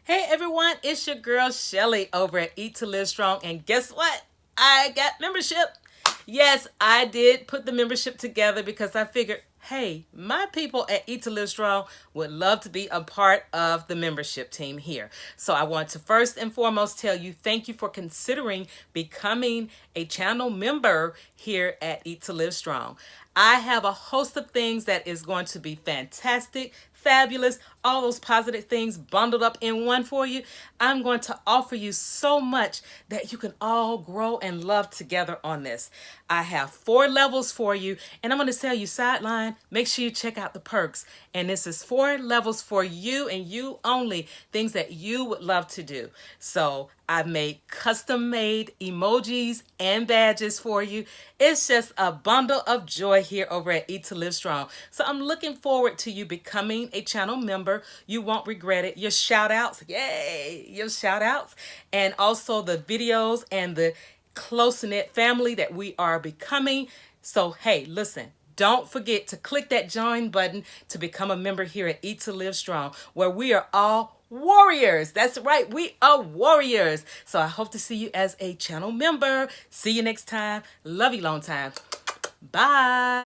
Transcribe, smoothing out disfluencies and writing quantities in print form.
Hey everyone, it's your girl Shelly over at Eat to Live Strong, and guess what? I got membership. Yes, I did put the membership together because I figured, hey, my people at Eat to Live Strong would love to be a part of the membership team here. So I want to first and foremost tell you thank you for considering becoming a channel member here at Eat to Live Strong. I have a host of things that is going to be fantastic, fabulous, all those positive things bundled up in one for you. I'm going to offer you so much that you can all grow and love together on this. I have 4 levels for you, and I'm going to tell you sideline, make sure you check out the perks. And this is 4 levels for you and you only, things that you would love to do. So I've made custom made emojis and badges for you. It's just a bundle of joy here over at Eat to Live Strong. So I'm looking forward to you becoming a channel member. You won't regret it. Your shout outs, yay, your shout outs, and also the videos and the close-knit family that we are becoming. So hey, listen, don't forget to click that join button to become a member here at Eat to Live Strong, where we are all warriors. That's right, we are warriors. So I hope to see you as a channel member. See you next time. Love you long time. Bye.